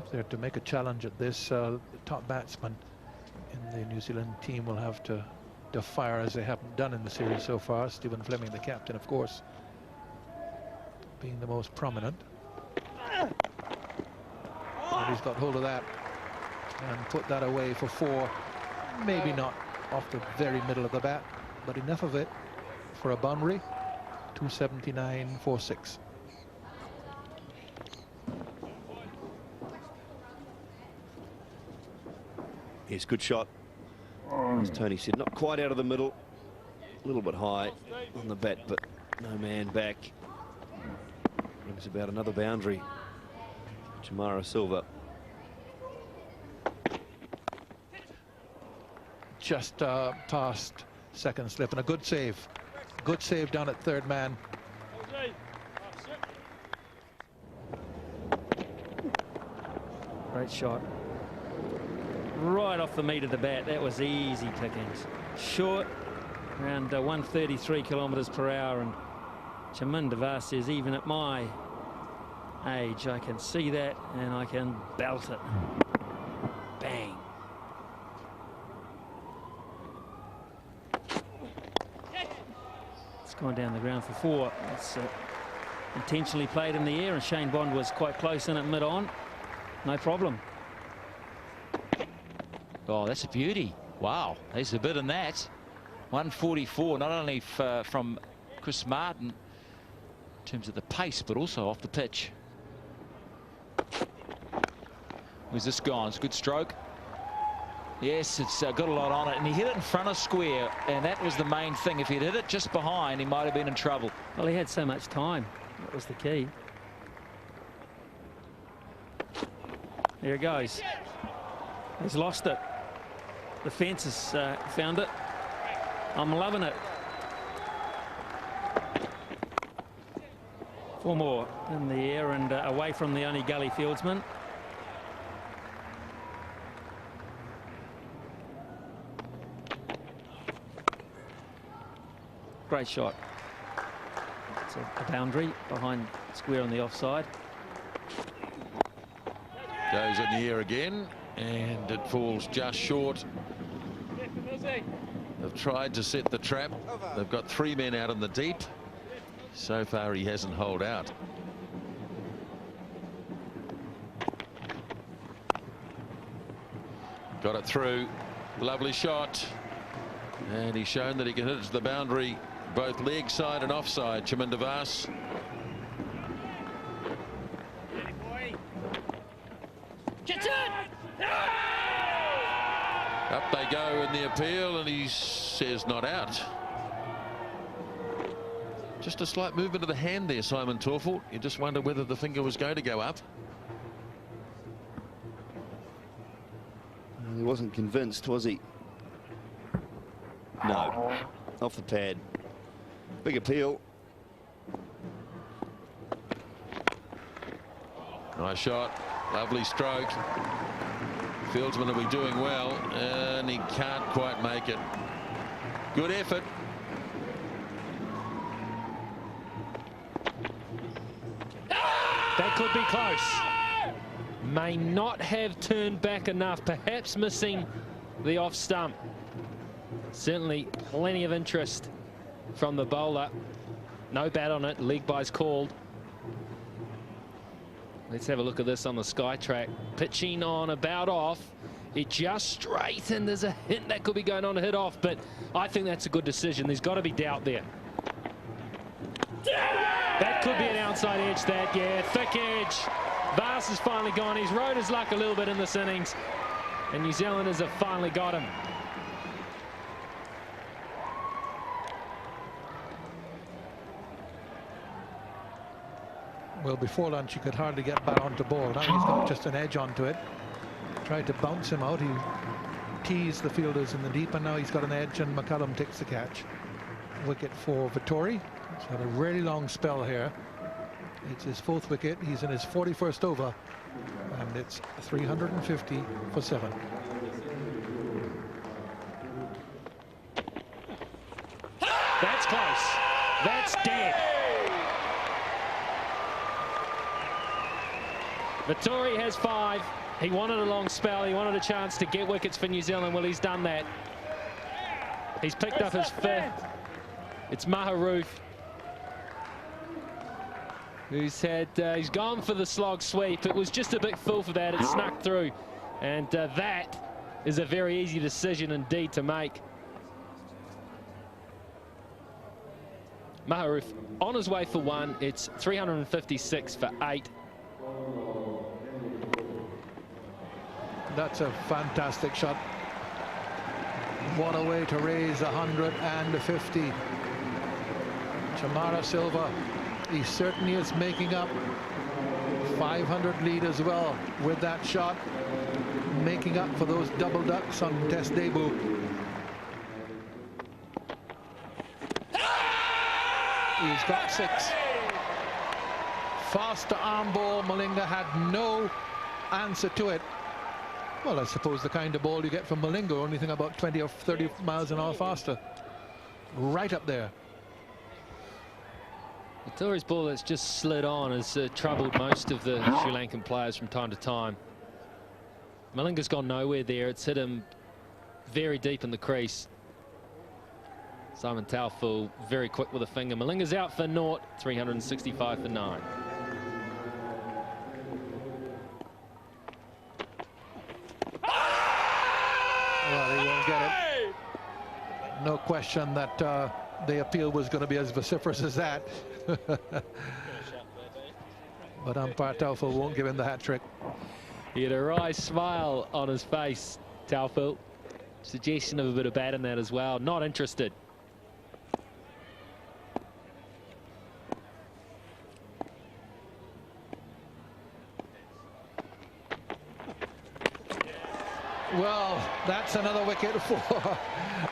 If they're to make a challenge at this, the top batsman in the New Zealand team will have to fire as they haven't done in the series so far. Stephen Fleming, the captain, of course, being the most prominent. And he's got hold of that and put that away for 4. Maybe not off the very middle of the bat, but enough of it for a boundary. 279 for 6. Yes, good shot. As Tony said, not quite out of the middle. A little bit high on the bat, but no man back. Brings about another boundary. Jamara Silva. Just past second slip, and a good save. Good save down at third man. Great shot. Right off the meat of the bat. That was easy pickings. Short, around 133 kilometres per hour. And Chaminda Vaas says, even at my age, I can see that and I can belt it. Bang. It's gone down the ground for 4. It's intentionally played in the air, and Shane Bond was quite close in it mid-on. No problem. Oh, that's a beauty. Wow, there's a bit in that. 144, not only from Chris Martin in terms of the pace, but also off the pitch. Where's this gone? It's a good stroke. Yes, it's got a lot on it, and he hit it in front of square, and that was the main thing. If he'd hit it just behind, he might have been in trouble. Well, he had so much time. That was the key. There it goes. He's lost it. The fence has found it. I'm loving it. 4 more in the air and away from the only gully fieldsman. Great shot. It's a boundary behind square on the offside. Goes in the air again, and it falls just short. They've tried to set the trap. They've got 3 men out in the deep. So far, he hasn't holed out. Got it through. Lovely shot. And he's shown that he can hit it to the boundary, both leg side and offside. Chaminda Vaas. Up they go in the appeal, and he says not out. Just a slight movement of the hand there, Simon Torfel. You just wonder whether the finger was going to go up. He wasn't convinced, was he? No. Off the pad. Big appeal. Nice shot. Lovely stroke. Fieldsman will be doing well, and he can't quite make it. Good effort. That could be close. May not have turned back enough, perhaps missing the off stump. Certainly plenty of interest from the bowler. No bat on it, leg by's called. Let's have a look at this on the Sky track. Pitching on about off. It just straightened. There's a hint that could be going on to hit off, but I think that's a good decision. There's got to be doubt there. That could be an outside edge, that, yeah, thick edge. Vaas has finally gone. He's rode his luck a little bit in this innings, and New Zealanders have finally got him. Well, before lunch, he could hardly get back onto ball. Now he's got just an edge onto it. Tried to bounce him out. He teased the fielders in the deep, and now he's got an edge, and McCullum takes the catch. Wicket for Vittori. He's had a really long spell here. It's his 4th wicket. He's in his 41st over, and it's 350 for 7. That's close. That's dead. Vettori has 5. He wanted a long spell. He wanted a chance to get wickets for New Zealand. Well, he's done that. He's picked up his 5th. It's Maharoof, he's gone for the slog sweep. It was just a bit full for that. It snuck through, and that is a very easy decision indeed to make. Maharoof on his way for 1. It's 356 for 8. That's a fantastic shot. What a way to raise 150. Chamara Silva, he certainly is making up 500 lead as well with that shot, making up for those double ducks on test debut. He's got 6. Faster arm ball. Malinga had no answer to it. Well, I suppose the kind of ball you get from Malinga, only thing about 20 or 30 miles an hour faster. Right up there. Vettori's ball that's just slid on has troubled most of the Sri Lankan players from time to time. Malinga's gone nowhere there. It's hit him very deep in the crease. Simon Taufel very quick with a finger. Malinga's out for 0, 365 for 9. Well, he won't get it. No question that the appeal was going to be as vociferous as that. But umpire Taufel won't give him the hat trick. He had a wry smile on his face, Taufel. Suggestion of a bit of bat in that as well. Not interested. Well, that's another wicket for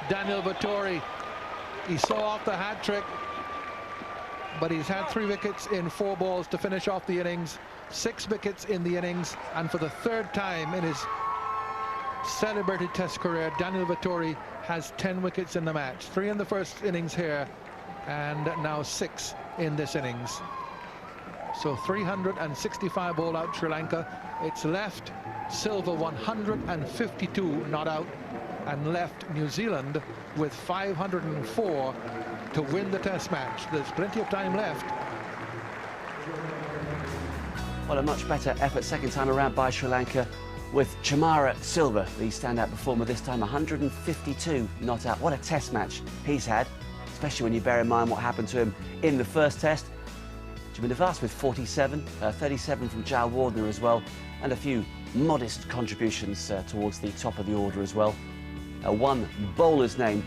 Daniel Vettori. He saw off the hat trick, but he's had 3 wickets in 4 balls to finish off the innings, 6 wickets in the innings, and for the 3rd time in his celebrated test career, Daniel Vettori has 10 wickets in the match. 3 in the first innings here, and now 6 in this innings. So 365 all out Sri Lanka. It's left Silva 152 not out, and left New Zealand with 504 to win the test match. There's plenty of time left. Well, a much better effort second time around by Sri Lanka with Chamara Silva, the standout performer this time, 152 not out. What a test match he's had, especially when you bear in mind what happened to him in the first test. Jaminda Vaas with 47, 37 from Jal Wardner as well, and a few modest contributions towards the top of the order as well. One bowler's name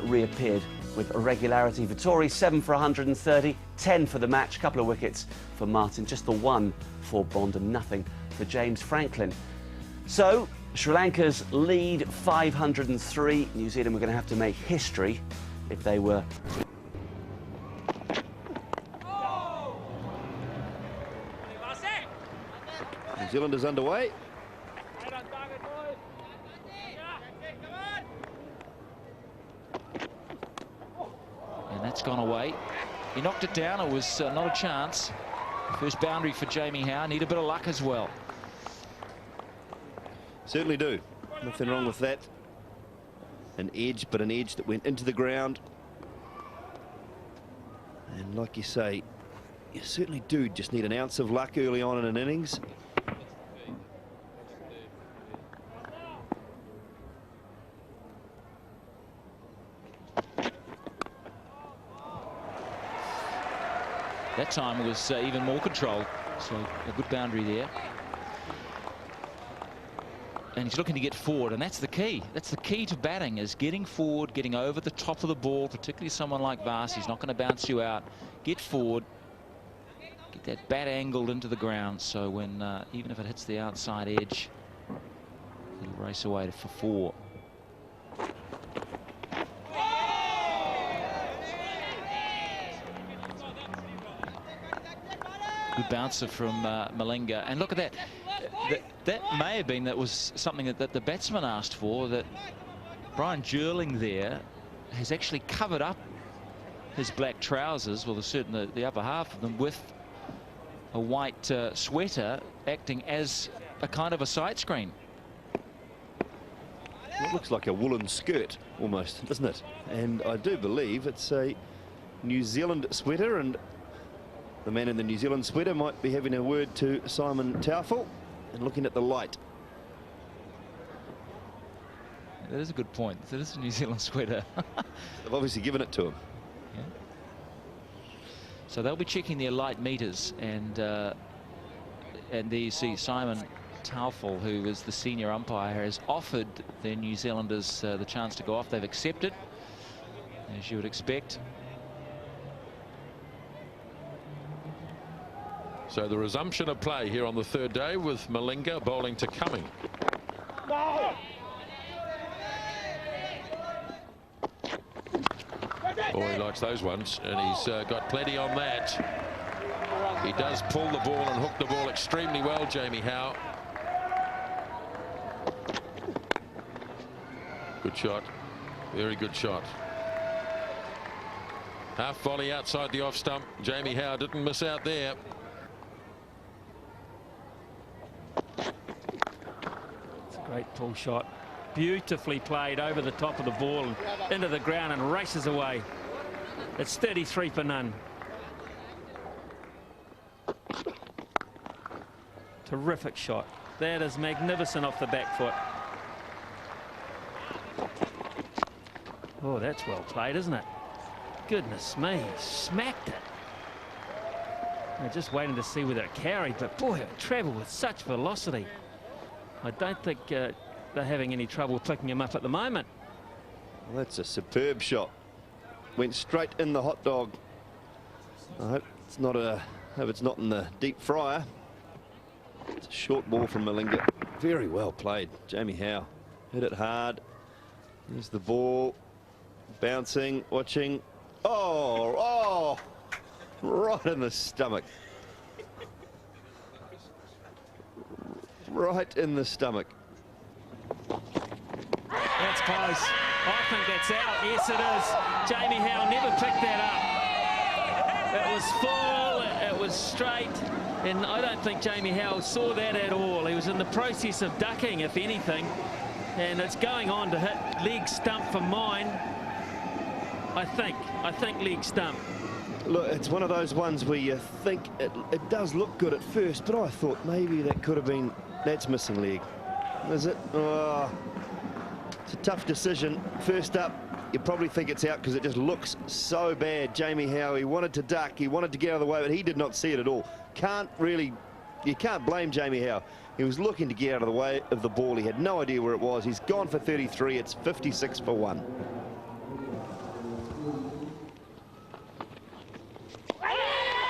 reappeared with regularity. Vettori 7 for 130, 10 for the match, couple of wickets for Martin, just the 1 for Bond and nothing for James Franklin. So Sri Lanka's lead 503. New Zealand were going to have to make history if they were. New Zealand is underway. And that's gone away. He knocked it down. It was not a chance. First boundary for Jamie Howe. Need a bit of luck as well. Certainly do. Nothing wrong with that. An edge, but an edge that went into the ground. And like you say, you certainly do just need an ounce of luck early on in an innings. That time was even more controlled, so a good boundary there. And he's looking to get forward, and that's the key. That's the key to batting, is getting forward, getting over the top of the ball, particularly someone like Vaas. He's not going to bounce you out. Get forward, get that bat angled into the ground, so when even if it hits the outside edge, it'll race away for 4. Good bouncer from Malinga, and look at that. That may have been, that was something that the batsman asked for, that Brian Jerling there has actually covered up his black trousers, well, certainly the upper half of them, with a white sweater acting as a kind of a side screen. It looks like a woolen skirt almost, doesn't it? And I do believe it's a New Zealand sweater, and the man in the New Zealand sweater might be having a word to Simon Taufel and looking at the light. That is a good point. That is a New Zealand sweater. They've obviously given it to him. Yeah. So they'll be checking their light meters, and there you see Simon Taufel, who is the senior umpire, has offered the New Zealanders the chance to go off. They've accepted, as you would expect. So the resumption of play here on the third day with Malinga bowling to Cumming. Oh, he likes those ones, and he's got plenty on that. He does pull the ball and hook the ball extremely well, Jamie Howe. Good shot, very good shot. Half volley outside the off stump. Jamie Howe didn't miss out there. It's a great pull shot. Beautifully played over the top of the ball and into the ground and races away. It's 33 for none. Terrific shot. That is magnificent off the back foot. Oh, that's well played, isn't it? Goodness me, smacked it. I'm just waiting to see whether it carried, but boy, it travelled with such velocity. I don't think they're having any trouble picking him up at the moment. Well, that's a superb shot. Went straight in the hot dog. I hope it's not in the deep fryer. It's a short ball from Malinga. Very well played. Jamie Howe hit it hard. There's the ball. Bouncing, watching. Oh, right in the stomach. Right in the stomach. That's close. I think that's out. Yes, it is. Jamie Howe never picked that up. It was full, it was straight, and I don't think Jamie Howe saw that at all. He was in the process of ducking, if anything, and it's going on to hit leg stump for mine. I think leg stump. Look, it's one of those ones where you think it does look good at first, but I thought maybe that could have been, that's missing leg. Is it? Oh, it's a tough decision. First up, you probably think it's out because it just looks so bad. Jamie Howe, he wanted to duck, he wanted to get out of the way, but he did not see it at all. You can't blame Jamie Howe. He was looking to get out of the way of the ball. He had no idea where it was. He's gone for 33. It's 56 for 1.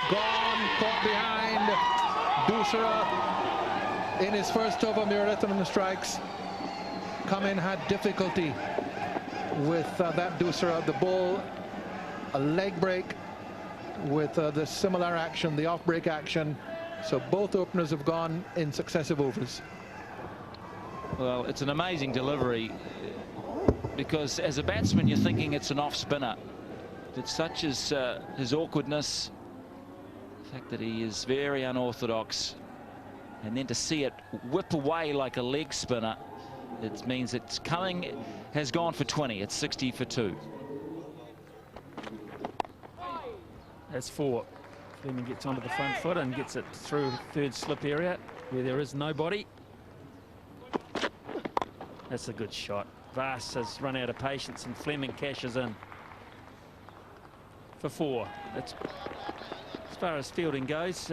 Gone, caught behind. Dusera in his first over, Muirletton on the strikes. Cumming had difficulty with that Dusera. The ball, a leg break with the similar action, the off break action. So both openers have gone in successive overs. Well, it's an amazing delivery because as a batsman you're thinking it's an off spinner. But such as his awkwardness, the fact that he is very unorthodox, and then to see it whip away like a leg spinner, it means it's Cumming has gone for 20. It's 60 for 2. That's 4. Fleming gets onto the front foot and gets it through third slip area where there is nobody. That's a good shot. Vass has run out of patience and Fleming cashes in for 4. It's, as far as fielding goes,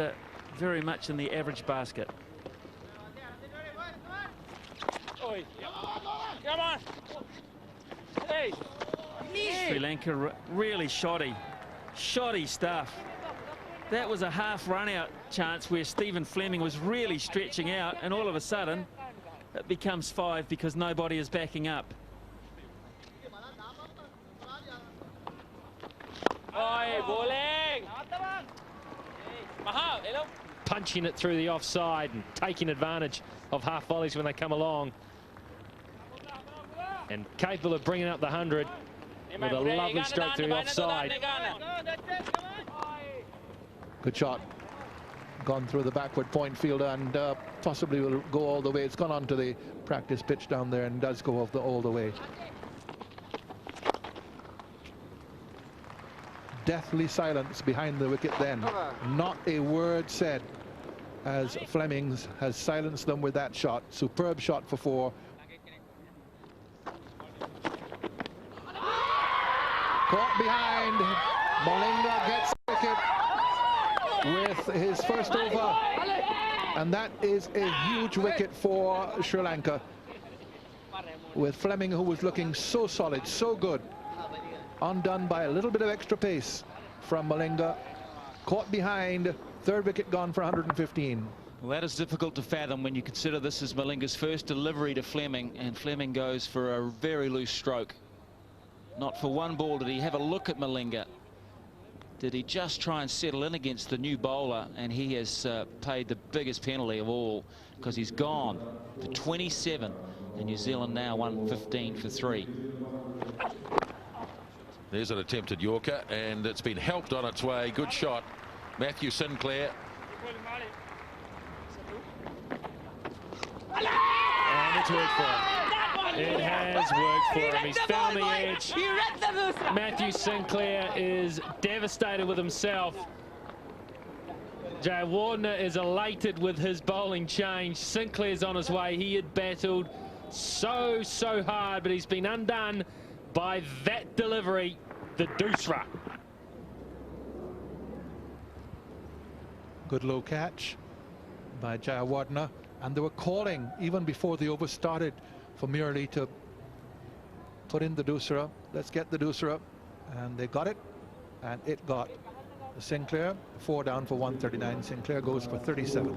very much in the average basket. Come on. Hey. Sri Lanka really shoddy stuff. That was a half run out chance where Stephen Fleming was really stretching out, and all of a sudden it becomes 5 because nobody is backing up. Punching it through the offside and taking advantage of half volleys when they come along. And capable of bringing up the 100 with a lovely stroke through the offside. Good shot. gone through the backward point field and possibly will go all the way. It's gone onto the practice pitch down there and does go all the way. Deathly silence behind the wicket then. Not a word said as Flemings has silenced them with that shot. Superb shot for 4. Caught behind. Malinga gets the wicket with his first over. And that is a huge wicket for Sri Lanka. With Fleming, who was looking so solid, so good. Undone by a little bit of extra pace from Malinga. Caught behind. 3rd wicket gone for 115. Well, that is difficult to fathom when you consider this is Malinga's first delivery to Fleming, and Fleming goes for a very loose stroke. Not for one ball did he have a look at Malinga. Did he just try and settle in against the new bowler, and he has paid the biggest penalty of all, because he's gone for 27, and New Zealand now 115 for 3. There's an attempted Yorker, and it's been helped on its way. Good shot. Matthew Sinclair. And it's worked for him. It has worked for him. He's found the edge. Matthew Sinclair is devastated with himself. Jayawardene is elated with his bowling change. Sinclair's on his way. He had battled so hard, but he's been undone by that delivery, the doosra. Good low catch by Jayawardene, and they were calling even before the over started for Murali to put in the doosra. Let's get the doosra, and they got it, and it got Sinclair. 4 down for 139. Sinclair goes for 37.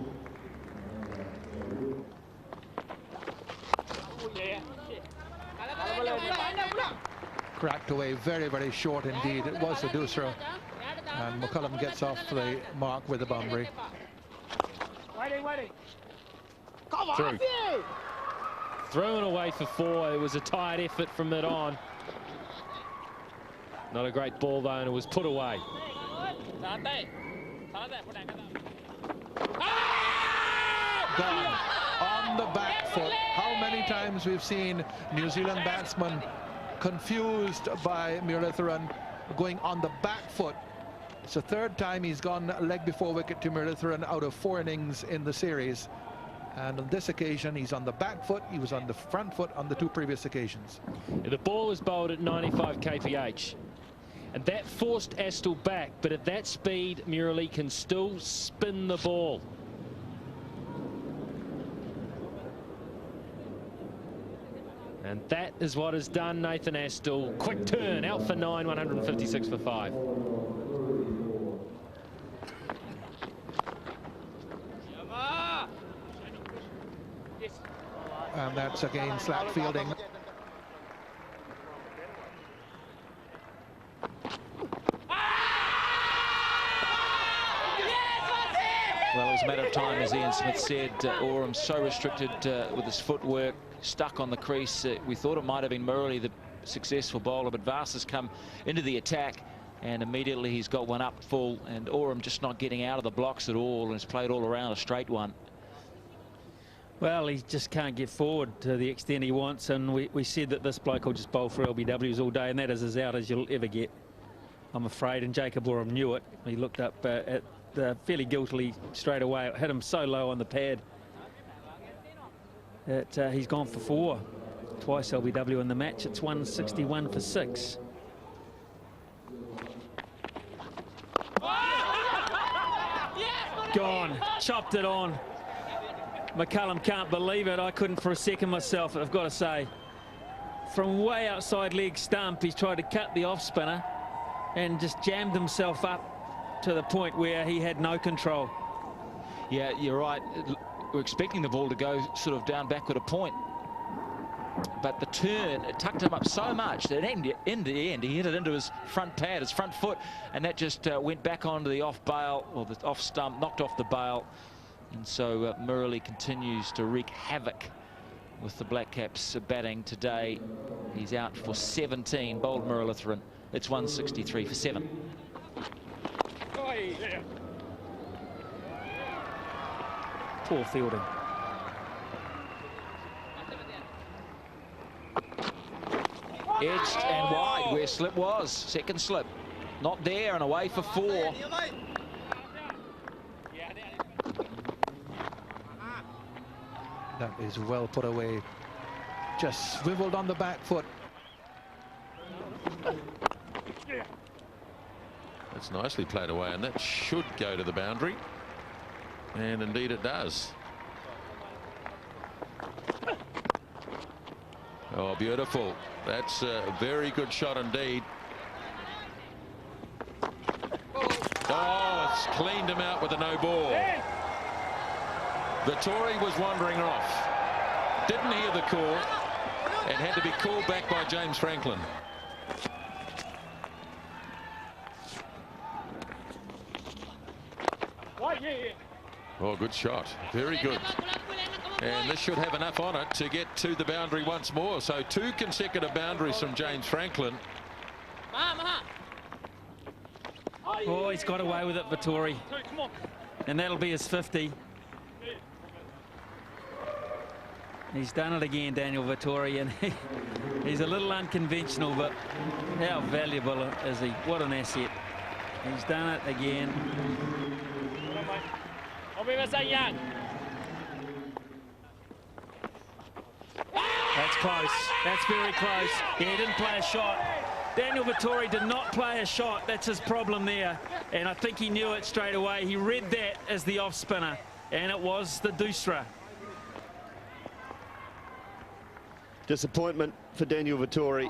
Cracked away very short indeed. It was the doosra, and McCullum gets off the mark with the boundary. Through. Thrown away for 4. It was a tired effort from mid on. Not a great ball though, and it was put away. Gone on the back foot. How many times we've seen New Zealand batsmen confused by Muratharan going on the back foot. It's the 3rd time he's gone leg before wicket to Muratharan out of 4 innings in the series. And on this occasion, he's on the back foot. He was on the front foot on the 2 previous occasions. The ball is bowled at 95 kph. And that forced Astle back, but at that speed, Murali can still spin the ball. And that is what has done Nathan Astle. Quick turn, out for 9, 156 for 5. And that's again slack fielding. Well, it was a matter of time, as Ian Smith said. Oram so restricted with his footwork, stuck on the crease. We thought it might have been Murali, the successful bowler, but Vas has come into the attack, and immediately he's got one up full, and Oram just not getting out of the blocks at all, and has played all around a straight one. Well, he just can't get forward to the extent he wants, and we said that this bloke will just bowl for LBWs all day, and that is as out as you'll ever get, I'm afraid. And Jacob Oram knew it. He looked up at fairly guiltily straight away. It hit him so low on the pad that he's gone for 4. Twice LBW in the match. It's 161 for 6. Gone. Chopped it on. McCullum can't believe it. I couldn't for a second myself, I've got to say. From way outside leg stump, he's tried to cut the off spinner and just jammed himself up to the point where he had no control. Yeah, you're right. We're expecting the ball to go sort of down backward a point. But the turn, it tucked him up so much that in the end, he hit it into his front pad, his front foot, and that just went back onto the off bail, or the off stump, knocked off the bail. And so Murali continues to wreak havoc with the Black Caps batting today. He's out for 17, bowled Muralitharan. It's 163 for 7. Poor fielding. Edged and wide where slip was. Second slip. Not there and away for 4. That is well put away. Just swiveled on the back foot. That's nicely played away, and that should go to the boundary. And indeed it does. Oh, beautiful. That's a very good shot indeed. Oh, it's cleaned him out with a no ball. Vettori was wandering off. Didn't hear the call and had to be called back by James Franklin. Oh, good shot. Very good. And this should have enough on it to get to the boundary once more. So 2 consecutive boundaries from James Franklin. Oh, he's got away with it, Vettori. And that'll be his 50. He's done it again, Daniel Vettori, and he's a little unconventional, but how valuable is he? What an asset. He's done it again. That's close. That's very close. Yeah, he didn't play a shot. Daniel Vettori did not play a shot. That's his problem there. And I think he knew it straight away. He read that as the off spinner, and it was the Dusra. Disappointment for Daniel Vettori.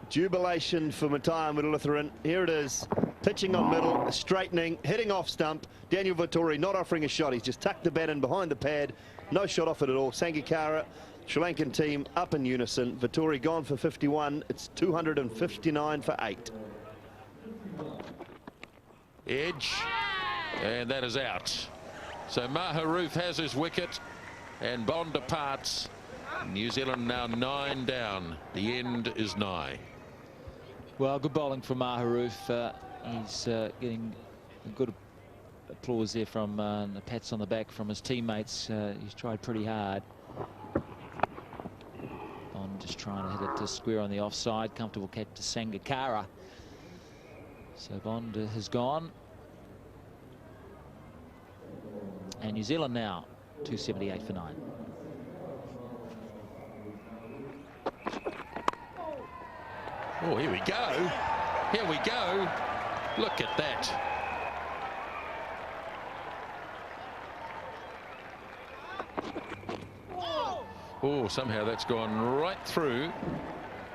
Jubilation for Matthias Middle-Lutheran. Here it is. Pitching on middle, straightening, hitting off stump. Daniel Vettori not offering a shot. He's just tucked the bat in behind the pad. No shot off it at all. Sangakkara, Sri Lankan team up in unison. Vettori gone for 51. It's 259 for 8. Edge. And that is out. So Maharoof has his wicket and Bond departs. New Zealand now 9 down. The end is nigh. Well, good bowling from Maharoof. He's getting a good applause there from the pats on the back from his teammates. He's tried pretty hard. Bond just trying to hit it to square on the offside. Comfortable catch to Sangakkara. So Bond has gone. And New Zealand now 278 for 9. Oh, here we go. Here we go. Look at that. Oh, somehow that's gone right through.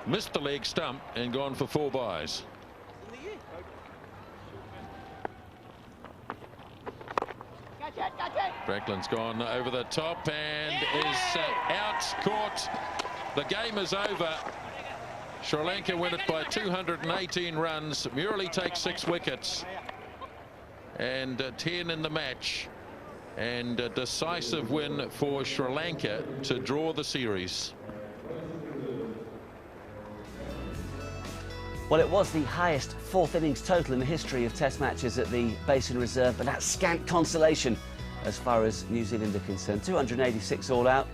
Missed the leg stump and gone for 4 byes. Franklin's gone over the top and is out, caught. The game is over. Sri Lanka win it by 218 runs. Murali takes 6 wickets and 10 in the match, and a decisive win for Sri Lanka to draw the series. Well, it was the highest 4th innings total in the history of Test matches at the Basin Reserve, but that's scant consolation as far as New Zealand are concerned. 286 all out.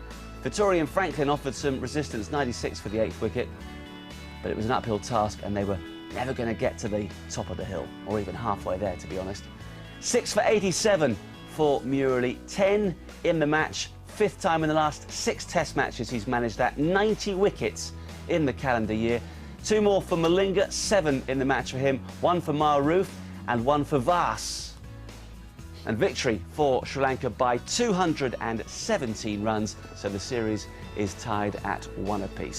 Vettori and Franklin offered some resistance, 96 for the 8th wicket. But it was an uphill task, and they were never going to get to the top of the hill, or even halfway there, to be honest. 6 for 87 for Murali, 10 in the match. 5th time in the last 6 Test matches he's managed that. 90 wickets in the calendar year. 2 more for Malinga, 7 in the match for him. 1 for Maharoof and 1 for Vas. And victory for Sri Lanka by 217 runs, so the series is tied at 1 apiece.